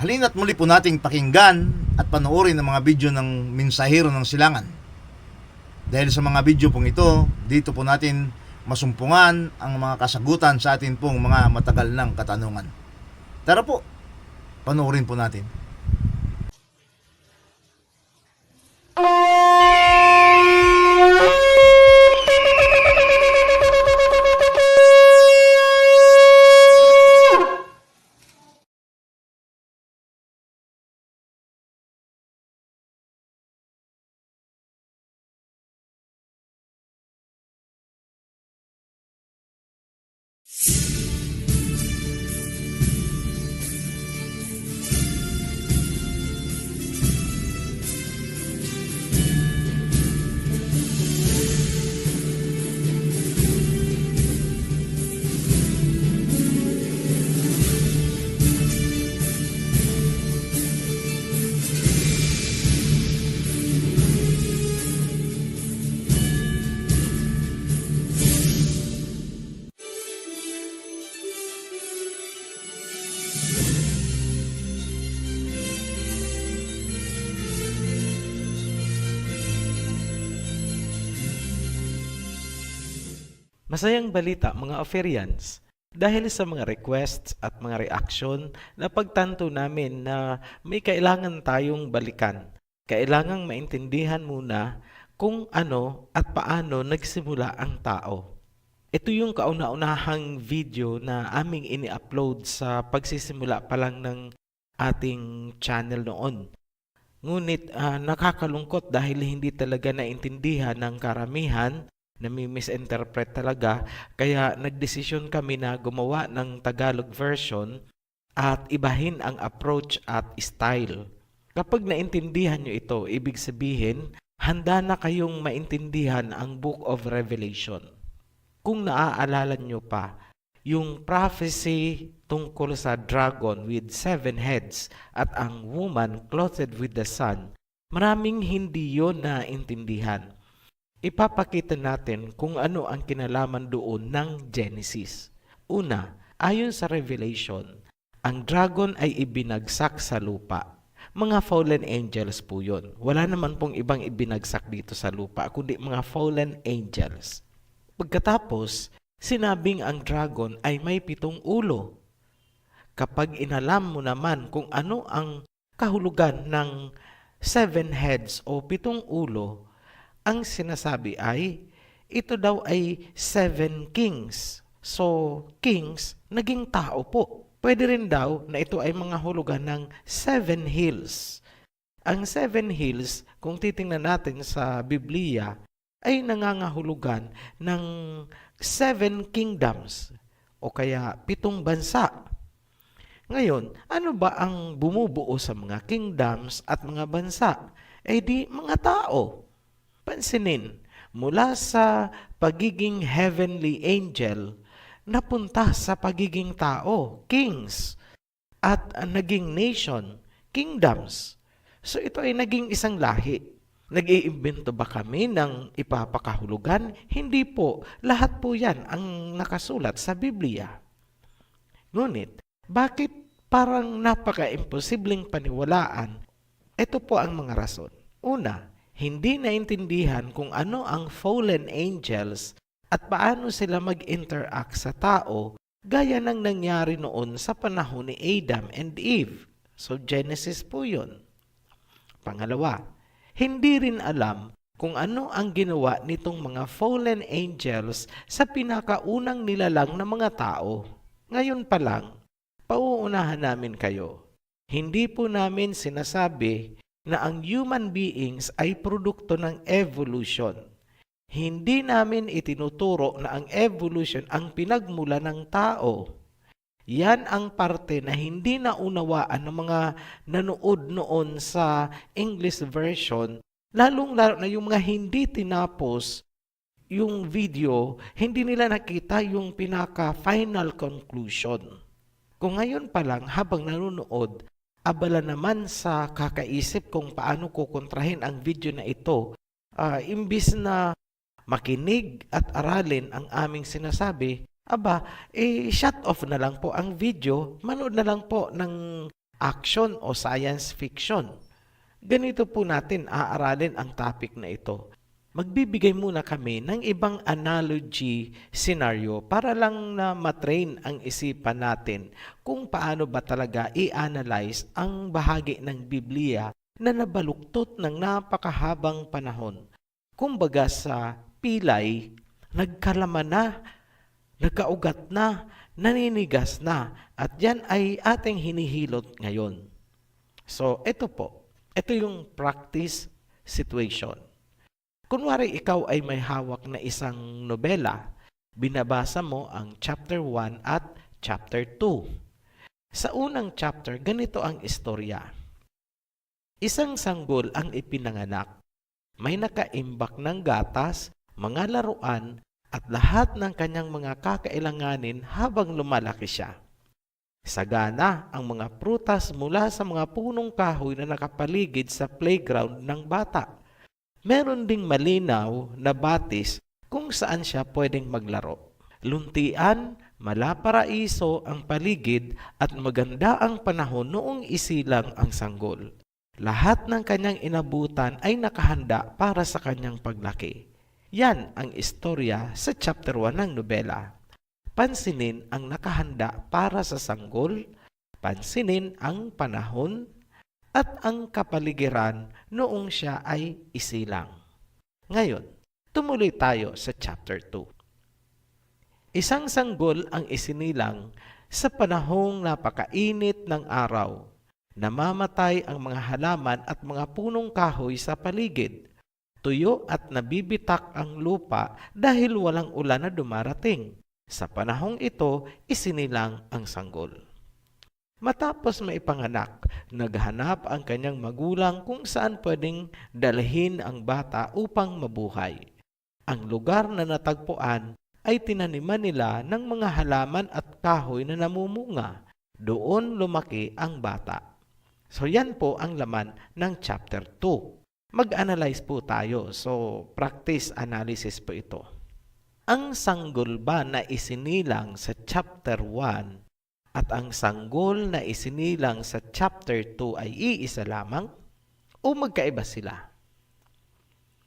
Halina't muli po nating pakinggan at panoorin ang mga video ng Mensahero ng Silangan. Dahil sa mga video pong ito, dito po natin masumpungan ang mga kasagutan sa atin pong mga matagal ng katanungan. Tara po, panoorin po natin. Masayang balita mga Oferians, dahil sa mga requests at mga reaction na pagtanto namin na may kailangan tayong balikan. Kailangang maintindihan muna kung ano at paano nagsimula ang tao. Ito yung kauna-unahang video na aming ini-upload sa pagsisimula pa lang ng ating channel noon. Ngunit nakakalungkot dahil hindi talaga naintindihan ng karamihan, nami-misinterpret talaga, kaya nagdesisyon kami na gumawa ng Tagalog version at ibahin ang approach at style. Kapag naintindihan nyo ito, ibig sabihin, handa na kayong maintindihan ang Book of Revelation. Kung naaalala nyo pa, yung prophecy tungkol sa dragon with 7 heads at ang woman clothed with the sun, maraming hindi yon naintindihan. Ipapakita natin kung ano ang kinalaman doon ng Genesis. Una, ayon sa Revelation, ang dragon ay ibinagsak sa lupa. Mga fallen angels po yun. Wala naman pong ibang ibinagsak dito sa lupa, kundi mga fallen angels. Pagkatapos, sinabing ang dragon ay may 7 ulo. Kapag inalam mo naman kung ano ang kahulugan ng 7 heads o 7 ulo, ang sinasabi ay, ito daw ay 7 kings. So, kings, naging tao po. Pwede rin daw na ito ay mga hulugan ng 7 hills. Ang 7 hills, kung titingnan natin sa Biblia, ay nangangahulugan ng 7 kingdoms o kaya 7 bansa. Ngayon, ano ba ang bumubuo sa mga kingdoms at mga bansa? Eh di mga tao. Pansinin, mula sa pagiging heavenly angel, napunta sa pagiging tao, kings, at naging nation, kingdoms. So ito ay naging isang lahi. Nag-iimbento ba kami ng ipapakahulugan? Hindi po. Lahat po yan ang nakasulat sa Biblia. Ngunit, bakit parang napaka-imposibleng paniwalaan? Ito po ang mga rason. Una, hindi naintindihan kung ano ang fallen angels at paano sila mag-interact sa tao gaya ng nangyari noon sa panahon ni Adam and Eve. So Genesis po yun. Pangalawa, hindi rin alam kung ano ang ginawa nitong mga fallen angels sa pinakaunang nilalang ng mga tao. Ngayon pa lang, pauunahan namin kayo. Hindi po namin sinasabi na ang human beings ay produkto ng evolution. Hindi namin itinuturo na ang evolution ang pinagmula ng tao. Yan ang parte na hindi naunawaan ng mga nanood noon sa English version, lalong-lalo na yung mga hindi tinapos yung video, hindi nila nakita yung pinaka-final conclusion. Kung ngayon pa lang, habang nanonood, abala naman sa kakaisip kung paano kukontrahin ang video na ito, imbis na makinig at aralin ang aming sinasabi, shut off na lang po ang video, manood na lang po ng action o science fiction. Ganito po natin aaralin ang topic na ito. Magbibigay muna kami ng ibang analogy scenario para lang na matrain ang isipan natin kung paano ba talaga i-analyze ang bahagi ng Biblia na nabaluktot ng napakahabang panahon. Kumbaga sa pilay, nagkalaman na, nagkaugat na, naninigas na, at yan ay ating hinihilot ngayon. So, ito yung practice situation. Kunwari ikaw ay may hawak na isang nobela, binabasa mo ang chapter 1 at chapter 2. Sa unang chapter, ganito ang istorya. Isang sanggol ang ipinanganak. May nakaimbak ng gatas, mga laruan, at lahat ng kanyang mga kakailanganin habang lumalaki siya. Sagana ang mga prutas mula sa mga punong kahoy na nakapaligid sa playground ng bata. Meron ding malinaw na batis kung saan siya pwedeng maglaro. Luntian, malaparaiso ang paligid at maganda ang panahon noong isilang ang sanggol. Lahat ng kanyang inabutan ay nakahanda para sa kanyang paglaki. Yan ang istorya sa chapter 1 ng nobela. Pansinin ang nakahanda para sa sanggol, pansinin ang panahon, at ang kapaligiran noong siya ay isilang. Ngayon, tumuloy tayo sa chapter 2. Isang sanggol ang isinilang sa panahong napakainit ng araw. Namamatay ang mga halaman at mga punong kahoy sa paligid. Tuyo at nabibitak ang lupa dahil walang ulan na dumarating. Sa panahong ito, isinilang ang sanggol. Matapos maipanganak, naghanap ang kanyang magulang kung saan pwedeng dalhin ang bata upang mabuhay. Ang lugar na natagpuan ay tinaniman nila ng mga halaman at kahoy na namumunga. Doon lumaki ang bata. So yan po ang laman ng chapter 2. Mag-analyze po tayo. So practice analysis po ito. Ang sanggol ba na isinilang sa chapter 1 at ang sanggol na isinilang sa chapter 2 ay iisa lamang o magkaiba sila?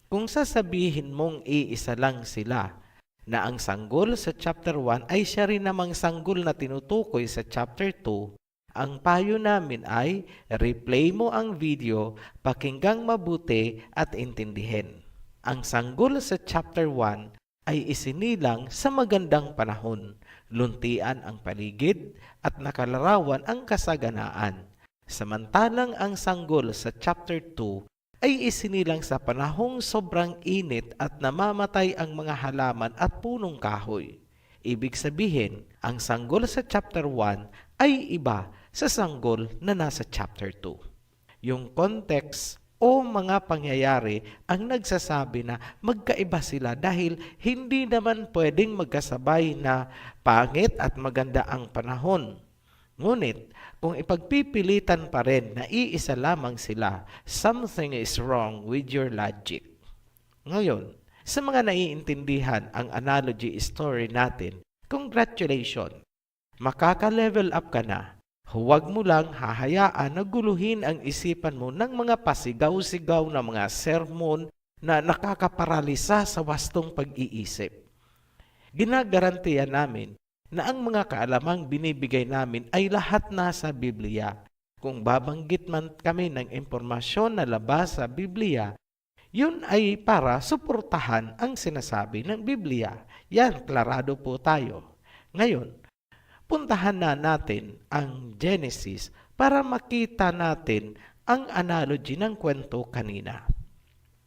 Kung sasabihin mong iisa lang sila, na ang sanggol sa chapter 1 ay siya rin namang sanggol na tinutukoy sa chapter 2, ang payo namin ay replay mo ang video, pakinggang mabuti at intindihin. Ang sanggol sa chapter 1 ay isinilang sa magandang panahon, luntian ang paligid at nakalarawan ang kasaganaan. Samantalang ang sanggol sa chapter 2 ay isinilang sa panahong sobrang init at namamatay ang mga halaman at punong kahoy. Ibig sabihin, ang sanggol sa chapter 1 ay iba sa sanggol na nasa chapter 2. Yung context o mga pangyayari ang nagsasabi na magkaiba sila dahil hindi naman pwedeng magkasabay na pangit at maganda ang panahon. Ngunit, kung ipagpipilitan pa rin na iisa lamang sila, something is wrong with your logic. Ngayon, sa mga naiintindihan ang analogy story natin, congratulations! Makaka-level up ka na. Huwag mo lang hahayaan na guluhin ang isipan mo ng mga pasigaw-sigaw na mga sermon na nakakaparalisa sa wastong pag-iisip. Ginagarantiya namin na ang mga kaalamang binibigay namin ay lahat nasa Biblia. Kung babanggit man kami ng impormasyon na labas sa Biblia, yun ay para suportahan ang sinasabi ng Biblia. Yan, klarado po tayo. Ngayon, puntahan na natin ang Genesis para makita natin ang analogy ng kwento kanina.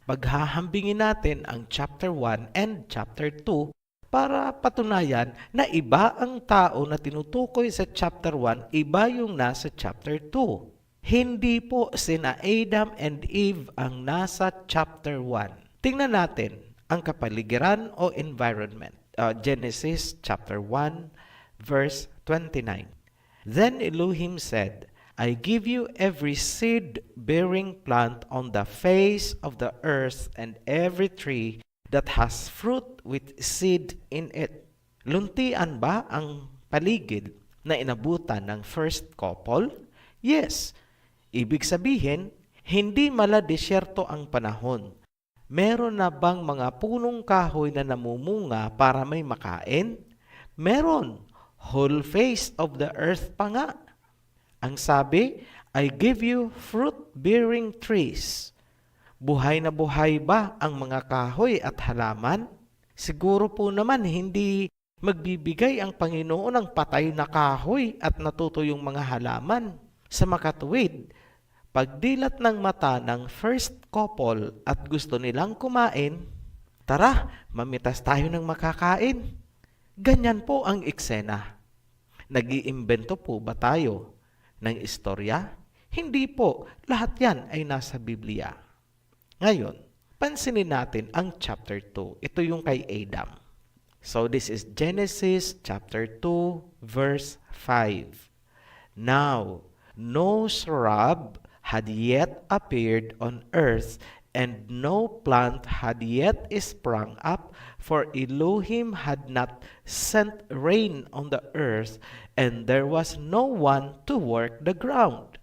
Paghahambingin natin ang chapter 1 and chapter 2 para patunayan na iba ang tao na tinutukoy sa chapter 1, iba yung nasa chapter 2. Hindi po sina Adam and Eve ang nasa chapter 1. Tingnan natin ang kapaligiran o environment. Genesis chapter 1 verse 29. Then Elohim said, I give you every seed-bearing plant on the face of the earth and every tree that has fruit with seed in it. Luntian ba ang paligid na inabutan ng first couple? Yes, ibig sabihin, hindi mala-desyerto ang panahon. Meron na bang mga punong kahoy na namumunga para may makain? Meron. Whole face of the earth pa nga. Ang sabi, I give you fruit-bearing trees. Buhay na buhay ba ang mga kahoy at halaman? Siguro po naman hindi magbibigay ang Panginoon ng patay na kahoy at natutuyong mga halaman. Sa makatuwid, pagdilat ng mata ng first couple at gusto nilang kumain, tara, mamitas tayo ng makakain. Ganyan po ang eksena. Nag-iimbento po ba tayo ng istorya? Hindi po, lahat yan ay nasa Biblia. Ngayon, pansinin natin ang chapter 2. Ito yung kay Adam. So this is Genesis chapter 2 verse 5. Now, no shrub had yet appeared on earth, and no plant had yet sprung up, for Elohim had not sent rain on the earth, and there was no one to work the ground.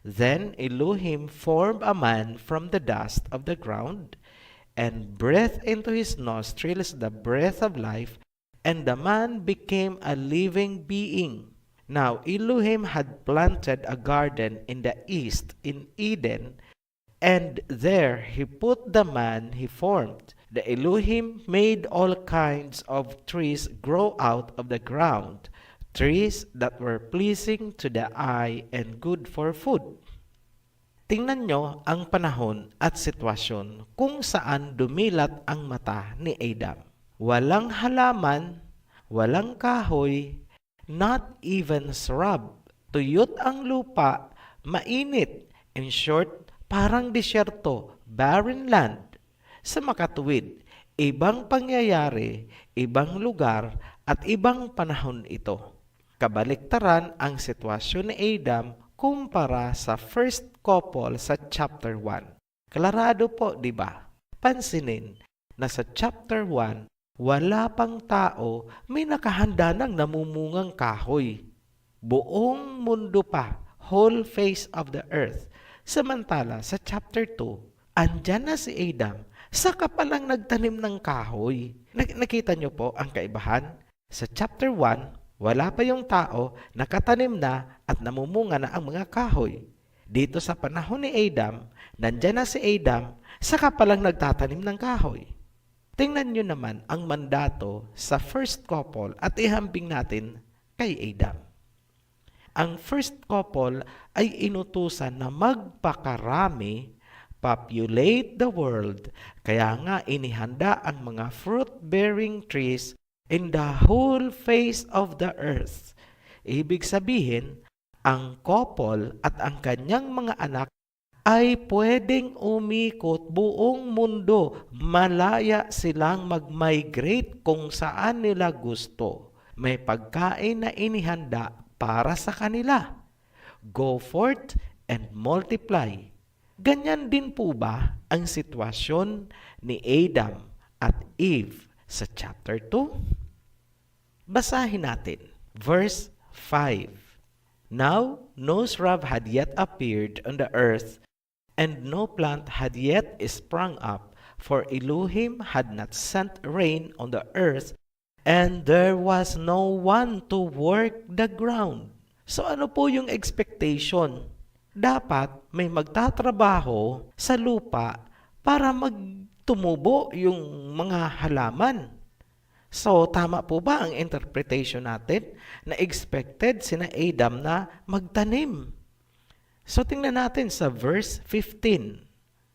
Then Elohim formed a man from the dust of the ground, and breathed into his nostrils the breath of life, and the man became a living being. Now Elohim had planted a garden in the east in Eden, and there he put the man he formed. The Elohim made all kinds of trees grow out of the ground, trees that were pleasing to the eye and good for food. Tingnan nyo ang panahon at sitwasyon kung saan dumilat ang mata ni Adam. Walang halaman, walang kahoy, not even shrub. Tuyot ang lupa, mainit. In short, parang disyerto, barren land. Sa makatuwid, ibang pangyayari, ibang lugar, at ibang panahon ito. Kabaliktaran ang sitwasyon ni Adam kumpara sa first couple sa chapter 1. Klarado po, di ba? Pansinin na sa chapter 1, wala pang tao, may nakahanda ng namumungang kahoy. Buong mundo pa, whole face of the earth. Samantala, sa chapter 2, andyan na si Adam, saka palang nagtanim ng kahoy. Nakita nyo po ang kaibahan? Sa chapter 1, wala pa yung tao, nakatanim na at namumunga na ang mga kahoy. Dito sa panahon ni Adam, nandyan na si Adam, saka palang nagtatanim ng kahoy. Tingnan nyo naman ang mandato sa first couple at ihambing natin kay Adam. Ang first couple ay inutusan na magpakarami, populate the world, kaya nga inihanda ang mga fruit-bearing trees in the whole face of the earth. Ibig sabihin, ang couple at ang kanyang mga anak ay pwedeng umikot buong mundo. Malaya silang mag-migrate kung saan nila gusto. May pagkain na inihanda para sa kanila. Go forth and multiply. Ganyan din po ba ang sitwasyon ni Adam at Eve sa chapter 2? Basahin natin. Verse 5. Now, no shrub had yet appeared on the earth, and no plant had yet sprung up, for Elohim had not sent rain on the earth, and there was no one to work the ground. So ano po yung expectation? Dapat may magtatrabaho sa lupa para magtumubo yung mga halaman. So, tama po ba ang interpretation natin na expected sina Adam na magtanim? So, tingnan natin sa verse 15.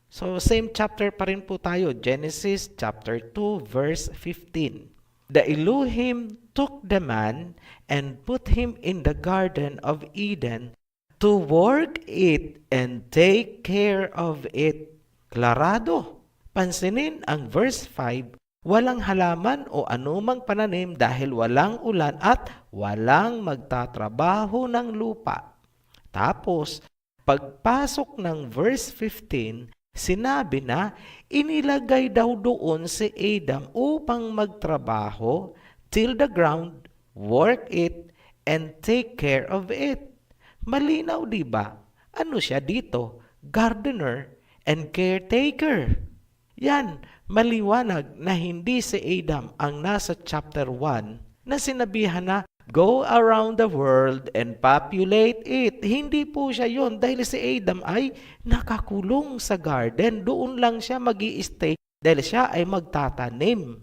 So, same chapter pa rin po tayo, Genesis chapter 2, verse 15. The Elohim took the man and put him in the garden of Eden to work it and take care of it. Klarado. Pansinin ang verse 5. Walang halaman o anumang pananim dahil walang ulan at walang magtatrabaho ng lupa. Tapos, pagpasok ng verse 15, sinabi na inilagay daw doon si Adam upang magtrabaho, till the ground, work it, and take care of it. Malinaw, di ba? Ano siya dito? Gardener and caretaker. Yan, maliwanag na hindi si Adam ang nasa chapter 1 na sinabihan na go around the world and populate it. Hindi po siya yon dahil si Adam ay nakakulong sa garden. Doon lang siya mag-i-stay dahil siya ay magtatanim.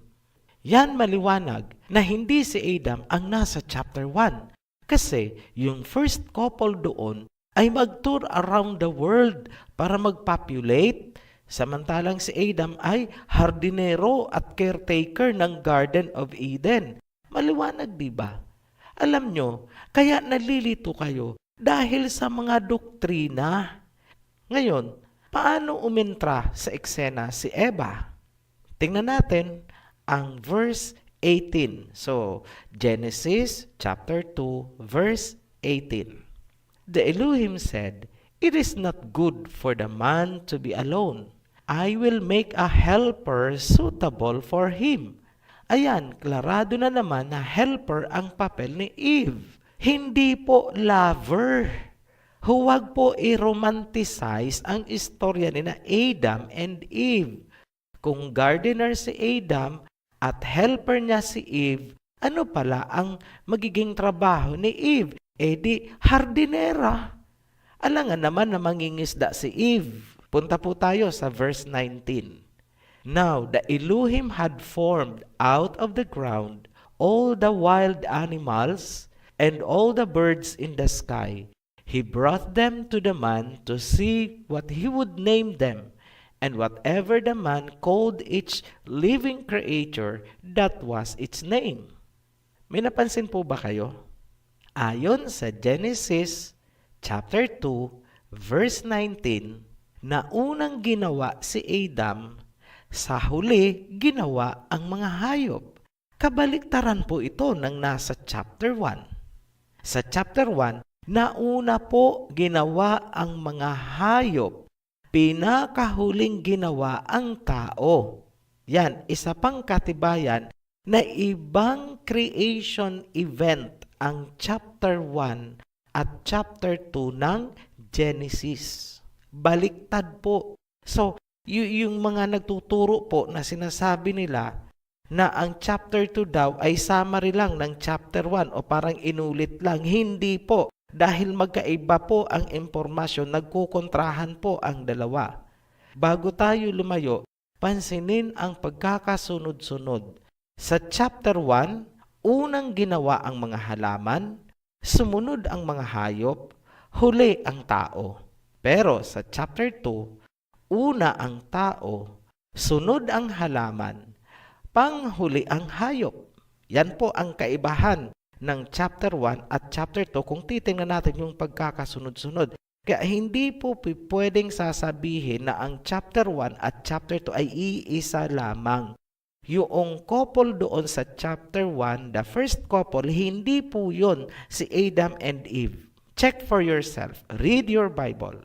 Yan maliwanag na hindi si Adam ang nasa chapter 1. Kasi yung first couple doon ay mag-tour around the world para mag-populate. Samantalang si Adam ay hardinero at caretaker ng Garden of Eden. Maliwanag, di ba? Alam nyo, kaya nalilito kayo dahil sa mga doktrina. Ngayon, paano umentra sa eksena si Eva? Tingnan natin ang verse 18. So, Genesis chapter 2, verse 18. The Elohim said, "It is not good for the man to be alone. I will make a helper suitable for him." Ayan, klarado na naman na helper ang papel ni Eve. Hindi po lover. Huwag po i-romanticize ang istorya ni na Adam and Eve. Kung gardener si Adam at helper niya si Eve, ano pala ang magiging trabaho ni Eve? Di hardinera. Alangan naman na mangingisda si Eve. Punta po tayo sa verse 19. Now the Elohim had formed out of the ground all the wild animals and all the birds in the sky. He brought them to the man to see what he would name them. And whatever the man called each living creature, that was its name. May napansin po ba kayo? Ayon sa Genesis chapter 2, verse 19, na unang ginawa si Adam, sa huli ginawa ang mga hayop. Kabaliktaran po ito ng nasa chapter 1. Sa chapter 1, nauna po ginawa ang mga hayop. Pinakahuling ginawa ang tao. Yan, isa pang katibayan na ibang creation event ang chapter 1 at chapter 2 ng Genesis. Baliktad po. So, yung mga nagtuturo po na sinasabi nila na ang chapter 2 daw ay summary lang ng chapter 1 o parang inulit lang. Hindi po. Dahil magkaiba po ang impormasyon, nagkukontrahan po ang dalawa. Bago tayo lumayo, pansinin ang pagkakasunod-sunod. Sa chapter 1, unang ginawa ang mga halaman, sumunod ang mga hayop, huli ang tao. Pero sa chapter 2, una ang tao, sunod ang halaman, panghuli ang hayop. Yan po ang kaibahan ng chapter 1 at chapter 2 kung titingnan natin yung pagkakasunod-sunod. Kaya hindi po pwedeng sasabihin na ang chapter 1 at chapter 2 ay iisa lamang. Yung couple doon sa chapter 1, the first couple, hindi po yun si Adam and Eve. Check for yourself. Read your Bible.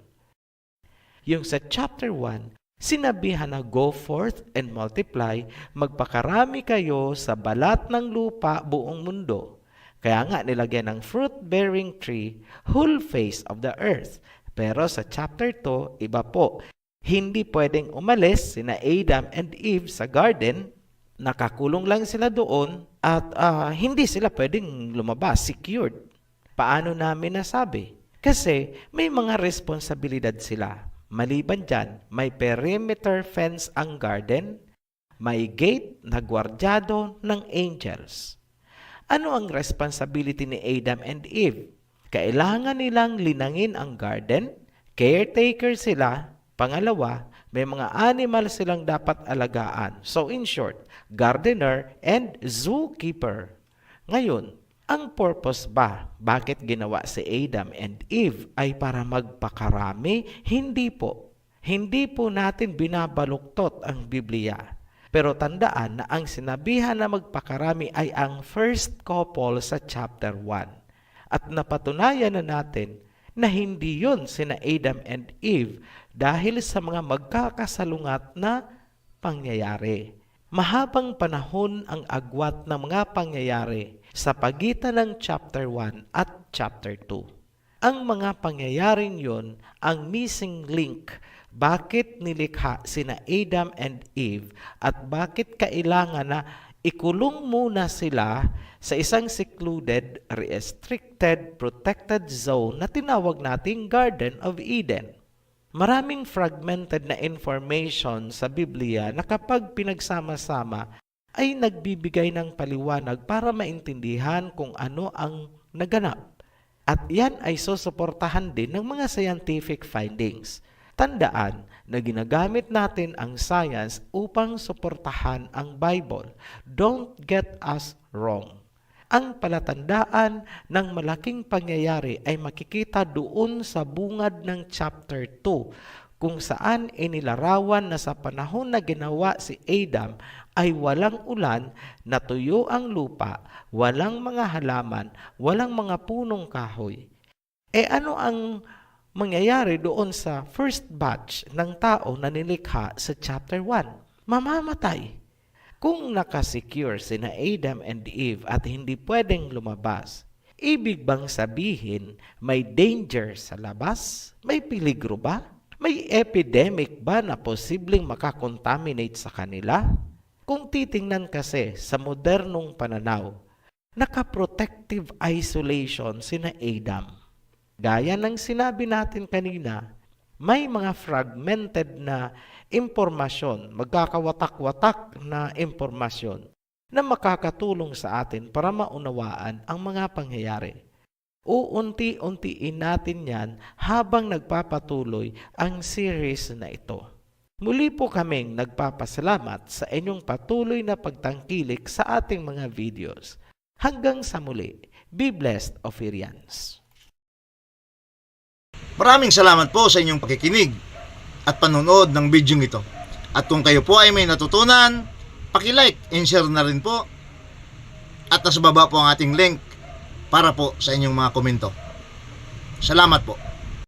Yung sa chapter 1, sinabihan na go forth and multiply, magpakarami kayo sa balat ng lupa buong mundo. Kaya nga nilagyan ng fruit-bearing tree, whole face of the earth. Pero sa chapter 2, iba po. Hindi pwedeng umalis sina Adam and Eve sa garden, nakakulong lang sila doon at hindi sila pwedeng lumabas, secured. Paano namin nasabi? Kasi may mga responsibilidad sila. Maliban dyan, may perimeter fence ang garden, may gate na gwardyado ng angels. Ano ang responsibility ni Adam and Eve? Kailangan nilang linangin ang garden, caretaker sila, pangalawa, may mga animal silang dapat alagaan. So in short, gardener and zookeeper. Ngayon, ang purpose ba? Bakit ginawa si Adam and Eve ay para magpakarami? Hindi po. Hindi po natin binabaluktot ang Biblia. Pero tandaan na ang sinabihan na magpakarami ay ang first couple sa chapter 1. At napatunayan na natin na hindi yun sina Adam and Eve dahil sa mga magkakasalungat na pangyayari. Mahabang panahon ang agwat ng mga pangyayari sa pagitan ng chapter 1 at chapter 2. Ang mga pangyayaring yon ang missing link. Bakit nilikha sina Adam and Eve at bakit kailangan na ikulong muna sila sa isang secluded, restricted, protected zone na tinawag nating Garden of Eden. Maraming fragmented na information sa Biblia na kapag pinagsama-sama ay nagbibigay ng paliwanag para maintindihan kung ano ang naganap. At yan ay susuportahan din ng mga scientific findings. Tandaan na ginagamit natin ang science upang suportahan ang Bible. Don't get us wrong. Ang palatandaan ng malaking pangyayari ay makikita doon sa bungad ng chapter 2, kung saan inilarawan na sa panahon na ginawa si Adam ay walang ulan, natuyo ang lupa, walang mga halaman, walang mga punong kahoy. Ano ang mangyayari doon sa first batch ng tao na nilikha sa chapter 1? Mamamatay. Kung nakasecure sina Adam and Eve at hindi pwedeng lumabas, ibig bang sabihin may danger sa labas? May peligro ba? May epidemic ba na posibleng makakontaminate sa kanila? Kung titingnan kasi sa modernong pananaw, naka-protective isolation sina Adam. Gaya ng sinabi natin kanina, may mga fragmented na impormasyon, magkakawatak-watak na impormasyon na makakatulong sa atin para maunawaan ang mga pangyayari. Uunti-untiin natin yan habang nagpapatuloy ang series na ito. Muli po kaming nagpapasalamat sa inyong patuloy na pagtangkilik sa ating mga videos. Hanggang sa muli, be blessed, Oferians. Maraming salamat po sa inyong pakikinig at panonood ng video ito. At kung kayo po ay may natutunan, paki-like and share na rin po. At nasa baba po ang ating link para po sa inyong mga komento. Salamat po.